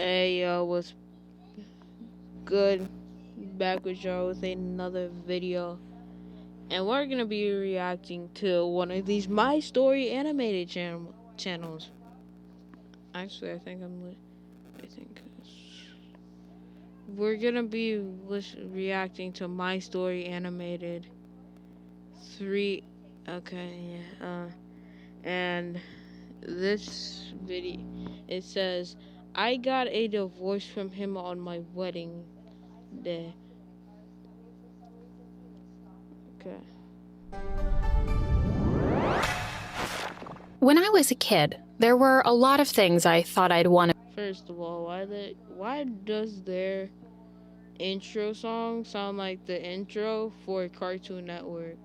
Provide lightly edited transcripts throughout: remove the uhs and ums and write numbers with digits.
Hey, what's good? Back with y'all with another video, and we're gonna be reacting to one of these My Story animated channels. Actually, I think we're gonna be reacting to My Story animated 3. Okay, yeah. And this video, it says, I got a divorce from him on my wedding day. Okay. When I was a kid, there were a lot of things I thought I'd want First of all, why does their intro song sound like the intro for Cartoon Network?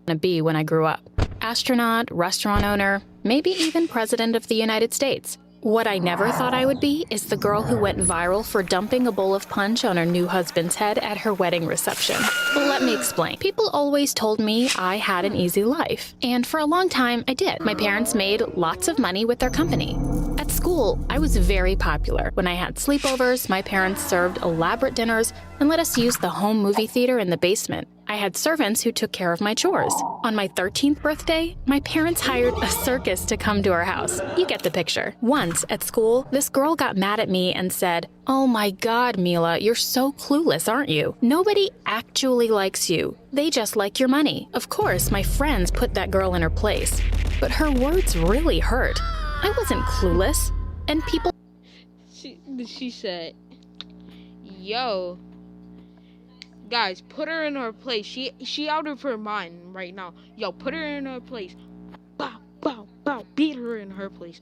to be when I grew up. Astronaut, restaurant owner, maybe even President of the United States. What I never thought I would be is the girl who went viral for dumping a bowl of punch on her new husband's head at her wedding reception. But let me explain. People always told me I had an easy life. And for a long time, I did. My parents made lots of money with their company. At school, I was very popular. When I had sleepovers, my parents served elaborate dinners and let us use the home movie theater in the basement. I had servants who took care of my chores. On my 13th birthday, my parents hired a circus to come to our house. You get the picture. Once, at school, this girl got mad at me and said, "Oh my God, Mila, you're so clueless, aren't you? Nobody actually likes you. They just like your money." Of course, my friends put that girl in her place. But her words really hurt. I wasn't clueless. And people... She said, yo, guys, put her in her place. She out of her mind right now. Yo, put her in her place. Bow, bow, bow. Beat her in her place.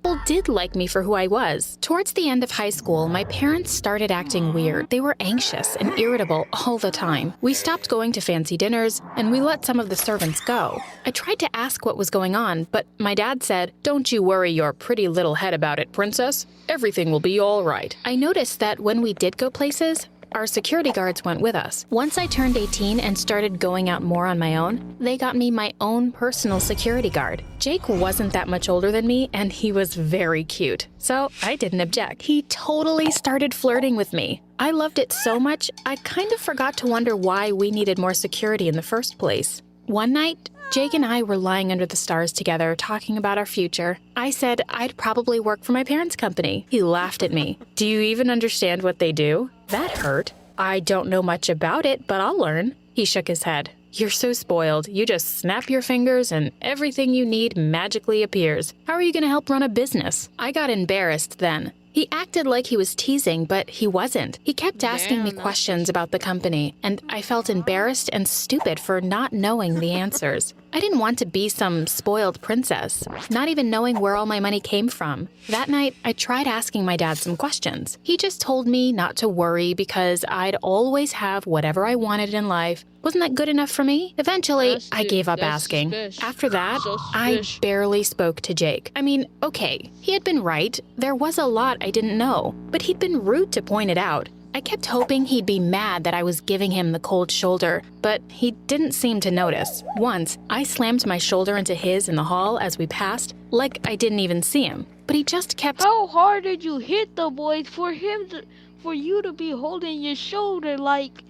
People did like me for who I was. Towards the end of high school, my parents started acting weird. They were anxious and irritable all the time. We stopped going to fancy dinners, and we let some of the servants go. I tried to ask what was going on, but my dad said, "Don't you worry your pretty little head about it, princess. Everything will be all right." I noticed that when we did go places, our security guards went with us. Once I turned 18 and started going out more on my own, they got me my own personal security guard. Jake wasn't that much older than me, and he was very cute, so I didn't object. He totally started flirting with me. I loved it so much, I kind of forgot to wonder why we needed more security in the first place. One night, Jake and I were lying under the stars together, talking about our future. I said I'd probably work for my parents' company. He laughed at me. "Do you even understand what they do?" That hurt. "I don't know much about it, but I'll learn." He shook his head. "You're so spoiled. You just snap your fingers and everything you need magically appears. How are you going to help run a business?" I got embarrassed then. He acted like he was teasing, but he wasn't. He kept asking me questions about the company, and I felt embarrassed and stupid for not knowing the answers. I didn't want to be some spoiled princess, not even knowing where all my money came from. That night, I tried asking my dad some questions. He just told me not to worry because I'd always have whatever I wanted in life. Wasn't that good enough for me? Eventually, I gave up asking. Suspicious. After that, So I suspicious. barely spoke to Jake. I mean, okay, he had been right. There was a lot I didn't know, but he'd been rude to point it out. I kept hoping he'd be mad that I was giving him the cold shoulder, but he didn't seem to notice. Once, I slammed my shoulder into his in the hall as we passed, like I didn't even see him. But he just kept... How hard did you hit the boy for you to be holding your shoulder like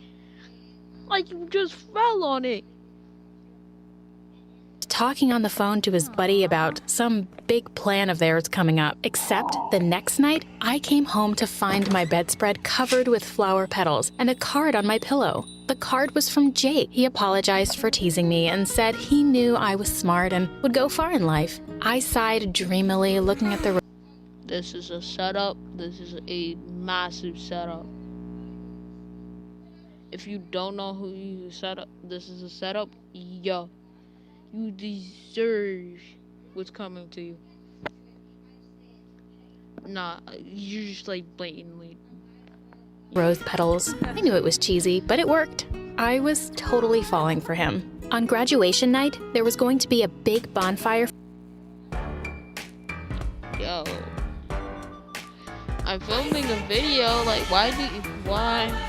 you just fell on it? talking on the phone to his buddy about some big plan of theirs coming up. Except the next night, I came home to find my bedspread covered with flower petals and a card on my pillow. The card was from Jake. He apologized for teasing me and said he knew I was smart and would go far in life. I sighed dreamily, looking at the... This is a setup. This is a massive setup. If you don't know who you set up, this is a setup. Yo, you deserve what's coming to you. Nah, you're just like blatantly. rose petals. I knew it was cheesy, but it worked. I was totally falling for him. On graduation night, there was going to be a big bonfire. Yo, I'm filming a video. Like, why,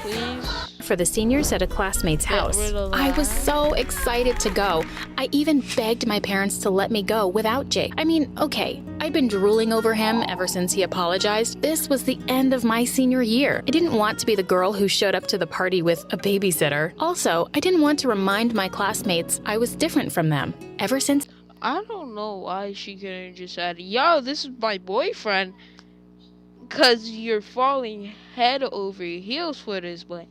please? for the seniors at a classmate's Get house. rid of I was that. so excited to go. I even begged my parents to let me go without Jake. I mean, okay, I'd been drooling over him ever since he apologized. This was the end of my senior year. I didn't want to be the girl who showed up to the party with a babysitter. Also, I didn't want to remind my classmates I was different from them. Ever since I don't know why she couldn't just said, "Yo, this is my boyfriend," cause you're falling head over heels for this boy.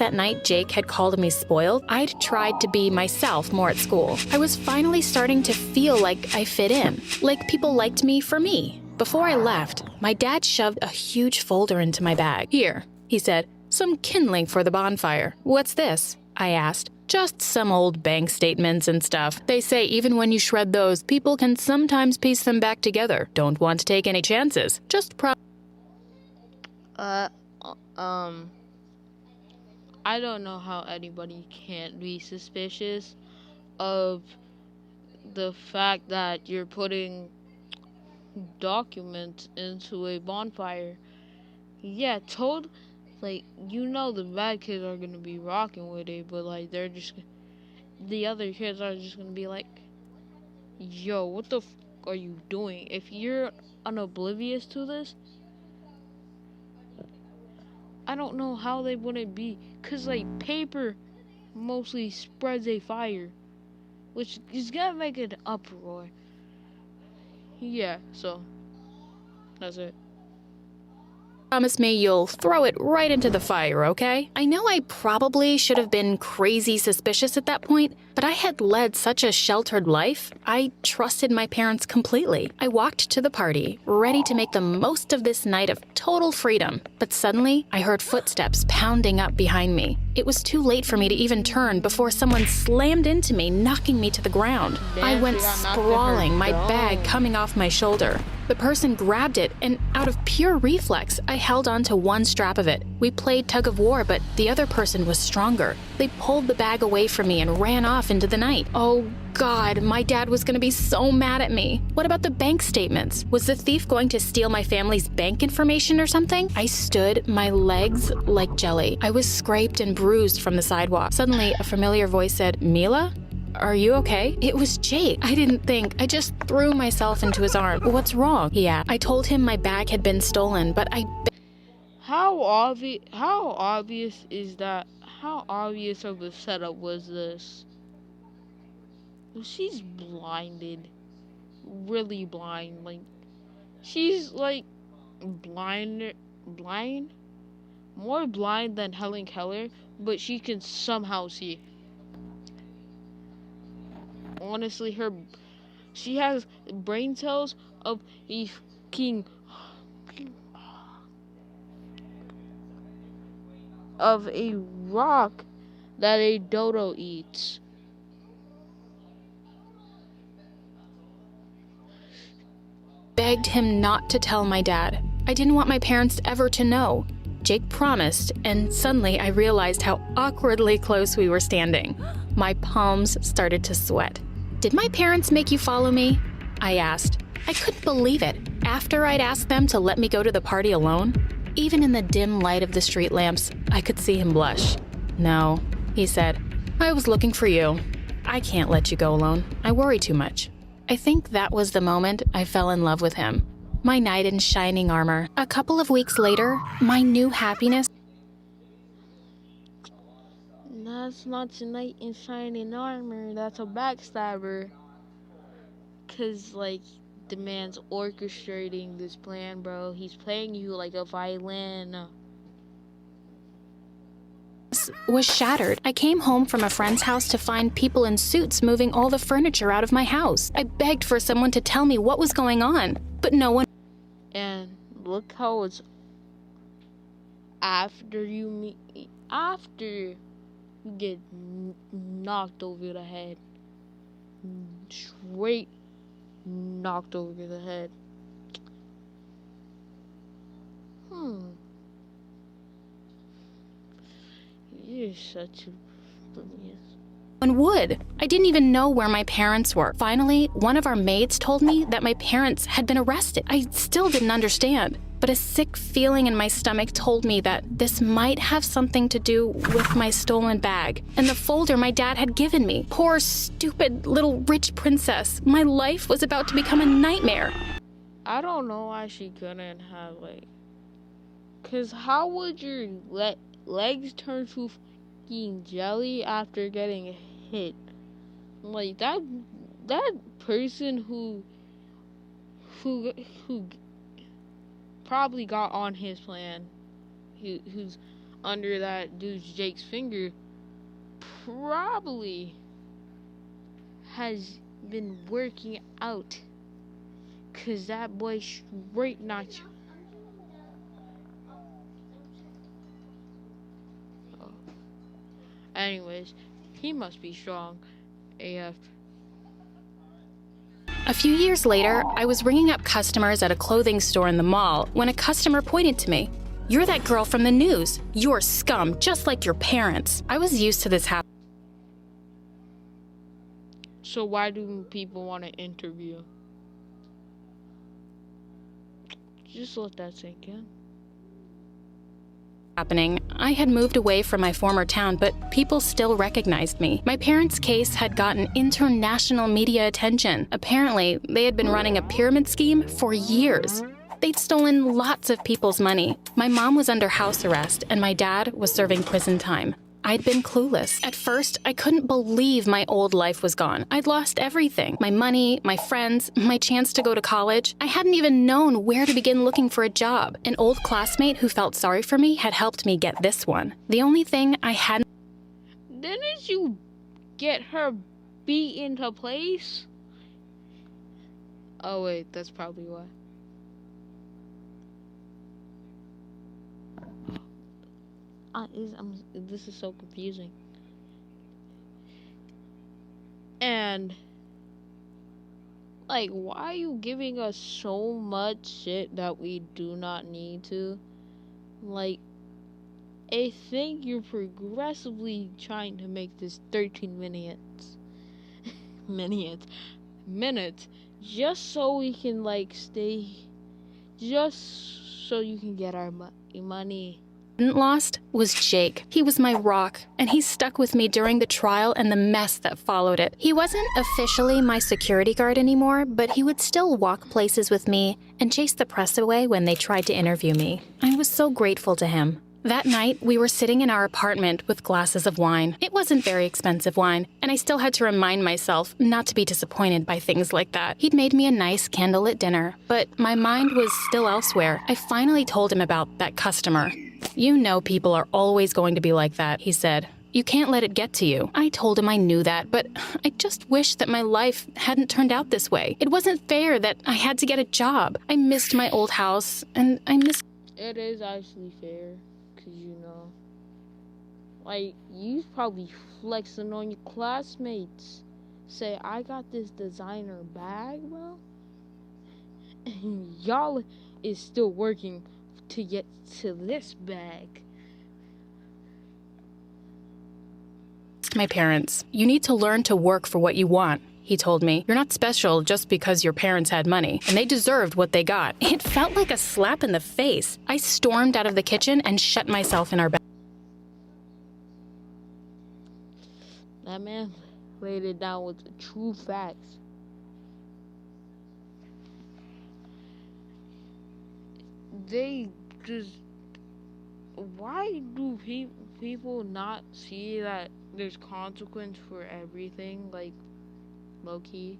that night Jake had called me spoiled, I'd tried to be myself more at school. I was finally starting to feel like I fit in, like people liked me for me. Before I left, my dad shoved a huge folder into my bag. "Here," he said, "some kindling for the bonfire." "What's this?" I asked. "Just some old bank statements and stuff. They say even when you shred those, people can sometimes piece them back together. Don't want to take any chances. Just Uh, I don't know how anybody can't be suspicious of the fact that you're putting documents into a bonfire. Yeah, like, the bad kids are gonna be rocking with it, but like the other kids are just gonna be like, "Yo, what the are you doing?" If you're unoblivious to this, I don't know how they wouldn't be, cause like paper mostly spreads a fire, which is gonna make an uproar. Yeah, so that's it. promise me you'll throw it right into the fire, okay? I know I probably should have been crazy suspicious at that point, but I had led such a sheltered life, I trusted my parents completely. I walked to the party, ready to make the most of this night of total freedom. But suddenly, I heard footsteps pounding up behind me. It was too late for me to even turn before someone slammed into me, knocking me to the ground. I Damn, went she got knocked in her sprawling, my dome. bag coming off my shoulder. The person grabbed it, and out of pure reflex, I held on to one strap of it. We played tug of war, but the other person was stronger. They pulled the bag away from me and ran off into the night. Oh God, my dad was gonna be so mad at me. What about the bank statements? Was the thief going to steal my family's bank information or something? I stood, my legs like jelly. I was scraped and bruised from the sidewalk. Suddenly, a familiar voice said, "Mila? Are you okay?" It was Jake. I didn't think. I just threw myself into his arms. "What's wrong?" he asked. I told him my bag had been stolen, but How obvious is that? How obvious of a setup was this? She's blinded. Really blind. Like, she's like blind? More blind than Helen Keller, but she can somehow see. Honestly, she has brain cells of a king of a rock that a dodo eats. begged him not to tell my dad. I didn't want my parents ever to know. Jake promised, and suddenly I realized how awkwardly close we were standing. My palms started to sweat. "Did my parents make you follow me?" I asked. I couldn't believe it. After I'd asked them to let me go to the party alone, even in the dim light of the street lamps, I could see him blush. "No," he said. "I was looking for you. I can't let you go alone. I worry too much." I think that was the moment I fell in love with him. My knight in shining armor. A couple of weeks later, my new happiness. That's not a knight in shining armor. That's a backstabber. Cause like the man's orchestrating this plan, bro. He's playing you like a violin. Was shattered. I came home from a friend's house to find people in suits moving all the furniture out of my house. I begged for someone to tell me what was going on, but no one. And look how it's after you get knocked over the head, straight knocked over the head. You're such a oblivious. one would. I didn't even know where my parents were. Finally, one of our maids told me that my parents had been arrested. I still didn't understand, but a sick feeling in my stomach told me that this might have something to do with my stolen bag and the folder my dad had given me. Poor, stupid little rich princess. My life was about to become a nightmare. I don't know why she couldn't have, like... Because how would your legs turn to fucking jelly after getting hit? Like, that person who probably got on his plan, who's under that dude's Jake's finger, probably has been working out, cause that boy straight knocked you. Oh. Anyways, he must be strong AF. A few years later, I was ringing up customers at a clothing store in the mall when a customer pointed to me. "You're that girl from the news. You're scum, just like your parents." I was used to this happening. So why do people want to interview? Just let that sink in. I had moved away from my former town, but people still recognized me. My parents' case had gotten international media attention. Apparently, they had been running a pyramid scheme for years. They'd stolen lots of people's money. My mom was under house arrest, and my dad was serving prison time. I'd been clueless. At first, I couldn't believe my old life was gone. I'd lost everything. My money, my friends, my chance to go to college. I hadn't even known where to begin looking for a job. An old classmate who felt sorry for me had helped me get this one. The only thing I hadn't... Didn't you get her beat into place? Oh wait, that's probably why. This is so confusing. And like, why are you giving us so much shit that we do not need to? Like, I think you're progressively trying to make this 13 minutes minutes just so we can like stay, just so you can get our money. Lost was Jake. He was my rock, and he stuck with me during the trial and the mess that followed it. He wasn't officially my security guard anymore, but he would still walk places with me and chase the press away when they tried to interview me. I was so grateful to him. That night, we were sitting in our apartment with glasses of wine. It wasn't very expensive wine, and I still had to remind myself not to be disappointed by things like that. He'd made me a nice candlelit dinner, but my mind was still elsewhere. I finally told him about that customer. "You know people are always going to be like that," he said. "You can't let it get to you." I told him I knew that, but I just wished that my life hadn't turned out this way. It wasn't fair that I had to get a job. I missed my old house, and I missed... It is actually fair, because you know, like, you probably flexing on your classmates. Say, "I got this designer bag, bro." And y'all is still working to get to this bag. My parents. "You need to learn to work for what you want," he told me. "You're not special just because your parents had money, and they deserved what they got." It felt like a slap in the face. I stormed out of the kitchen and shut myself in our bed. That man laid it down with the true facts. They just... Why do people not see that there's consequence for everything, like, low-key?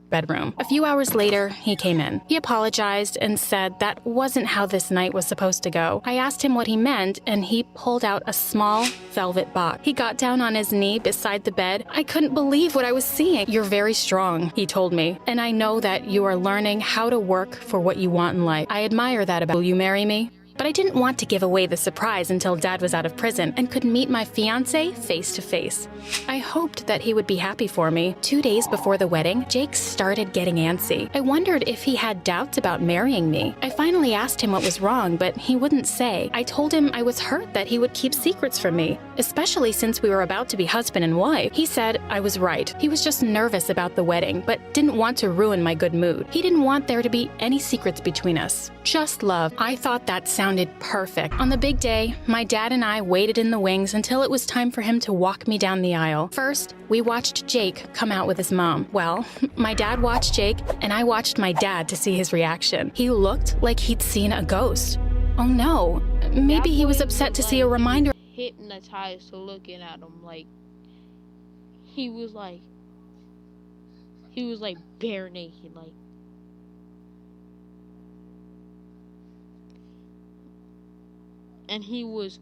Bedroom. A few hours later, he came in. He apologized and said that wasn't how this night was supposed to go. I asked him what he meant, and he pulled out a small velvet box. He got down on his knee beside the bed. I couldn't believe what I was seeing. "You're very strong," he told me, "and I know that you are learning how to work for what you want in life. I admire that about you. Will you marry me?" But I didn't want to give away the surprise until Dad was out of prison and could meet my fiancé face to face. I hoped that he would be happy for me. 2 days before the wedding, Jake started getting antsy. I wondered if he had doubts about marrying me. I finally asked him what was wrong, but he wouldn't say. I told him I was hurt that he would keep secrets from me, especially since we were about to be husband and wife. He said I was right. He was just nervous about the wedding, but didn't want to ruin my good mood. He didn't want there to be any secrets between us. Just love. I thought that sounded perfect. On the big day, my dad and I waited in the wings until it was time for him to walk me down the aisle. First, we watched Jake come out with his mom. Well, my dad watched Jake, and I watched my dad to see his reaction. He looked like he'd seen a ghost. Oh no, maybe he was upset to see a reminder. Hypnotized to looking at him, like he was like bare naked, like and he was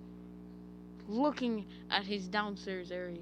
looking at his downstairs area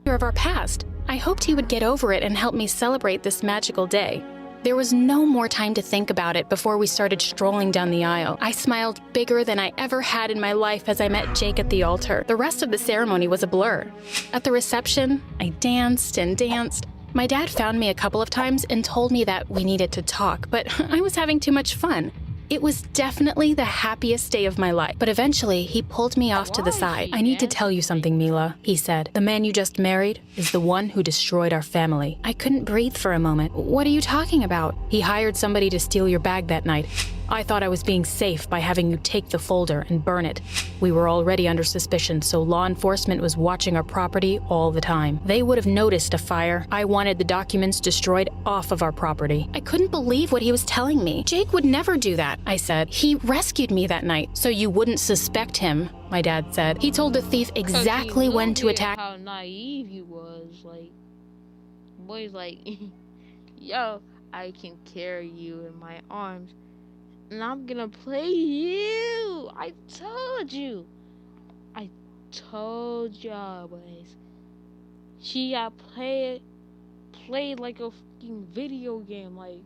of our past. I hoped he would get over it and help me celebrate this magical day. There was no more time to think about it before we started strolling down the aisle. I smiled bigger than I ever had in my life as I met Jake at the altar. The rest of the ceremony was a blur. At the reception, I danced and danced. My dad found me a couple of times and told me that we needed to talk, but I was having too much fun. It was definitely the happiest day of my life. But eventually, he pulled me off to the side. I need to tell you something, Mila, he said. The man you just married is the one who destroyed our family. I couldn't breathe for a moment. What are you talking about? He hired somebody to steal your bag that night. I thought I was being safe by having you take the folder and burn it. We were already under suspicion, so law enforcement was watching our property all the time. They would have noticed a fire. I wanted the documents destroyed off of our property. I couldn't believe what he was telling me. Jake would never do that, I said. He rescued me that night, so you wouldn't suspect him, my dad said. He told the thief exactly when to attack. How naive he was. Like, boy's like, yo, I can carry you in my arms. And I'm gonna play you. I told you. I told y'all, boys. She got played like a fucking video game, like.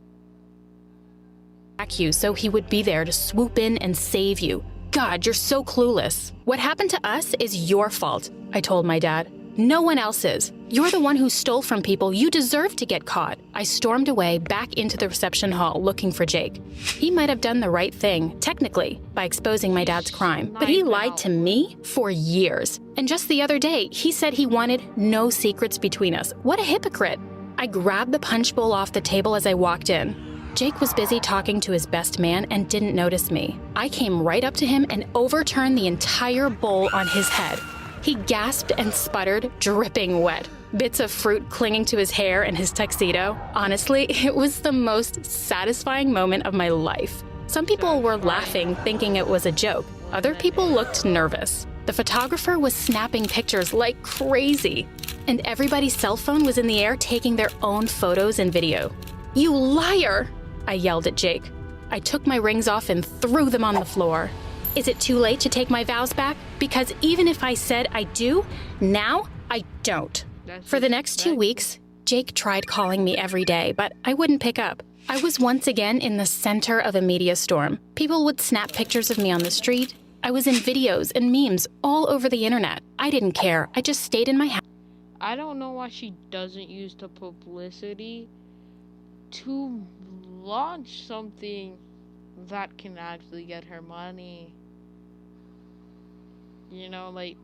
You so he would be there to swoop in and save you. God, you're so clueless. What happened to us is your fault, I told my dad. No one else's. You're the one who stole from people. You deserve to get caught. I stormed away back into the reception hall looking for Jake. He might have done the right thing, technically, by exposing my dad's crime. But he lied to me for years. And just the other day, he said he wanted no secrets between us. What a hypocrite. I grabbed the punch bowl off the table as I walked in. Jake was busy talking to his best man and didn't notice me. I came right up to him and overturned the entire bowl on his head. He gasped and sputtered, dripping wet. Bits of fruit clinging to his hair and his tuxedo. Honestly, it was the most satisfying moment of my life. Some people were laughing, thinking it was a joke. Other people looked nervous. The photographer was snapping pictures like crazy. And everybody's cell phone was in the air taking their own photos and video. You liar! I yelled at Jake. I took my rings off and threw them on the floor. Is it too late to take my vows back? Because even if I said I do, now I don't. For the next 2 weeks, Jake tried calling me every day, but I wouldn't pick up. I was once again in the center of a media storm. People would snap pictures of me on the street. I was in videos and memes all over the internet. I didn't care. I just stayed in my house. I don't know why she doesn't use the publicity to launch something that can actually get her money. You know, like,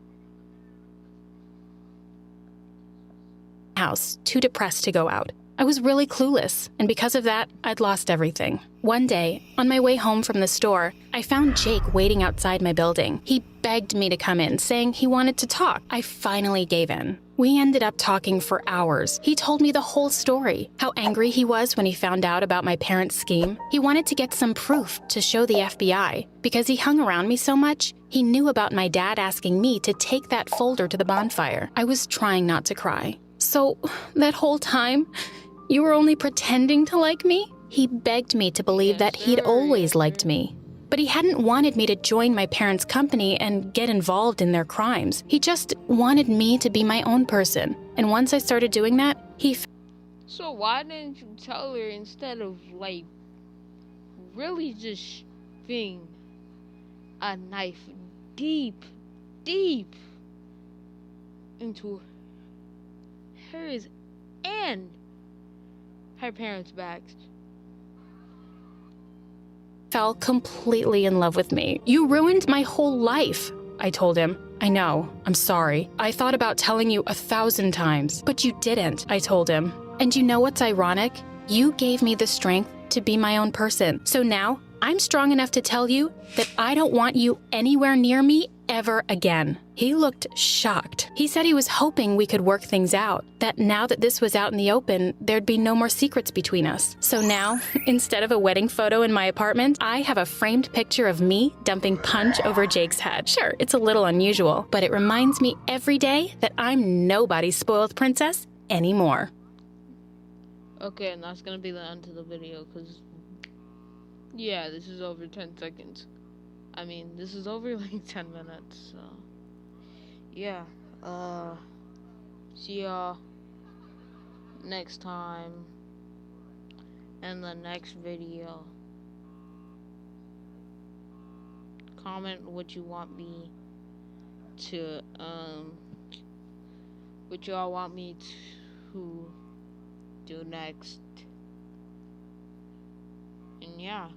house, too depressed to go out. I was really clueless, and because of that, I'd lost everything. One day, on my way home from the store, I found Jake waiting outside my building. He begged me to come in, saying he wanted to talk. I finally gave in. We ended up talking for hours. He told me the whole story, how angry he was when he found out about my parents' scheme. He wanted to get some proof to show the FBI. Because he hung around me so much, he knew about my dad asking me to take that folder to the bonfire. I was trying not to cry. So, that whole time, you were only pretending to like me? He begged me to believe that he'd always liked me. But he hadn't wanted me to join my parents' company and get involved in their crimes. He just wanted me to be my own person. And once I started doing that, so why didn't you tell her instead of, like, really just driving a knife deep into hers and her parents' backs. Fell completely in love with me. You ruined my whole life, I told him. I know. I'm sorry. I thought about telling you 1,000 times, but you didn't, I told him. And you know what's ironic? You gave me the strength to be my own person. So now I'm strong enough to tell you that I don't want you anywhere near me ever again. He looked shocked. He said he was hoping we could work things out, that now that this was out in the open, there'd be no more secrets between us. So now, instead of a wedding photo in my apartment, I have a framed picture of me dumping punch over Jake's head. Sure, it's a little unusual, but it reminds me every day that I'm nobody's spoiled princess anymore. Okay, and that's gonna be the end of the video, because, yeah, this is over 10 seconds. I mean, this is over like 10 minutes, so, yeah, see y'all next time in the next video. Comment what you want me to, what y'all want me to do next, and yeah.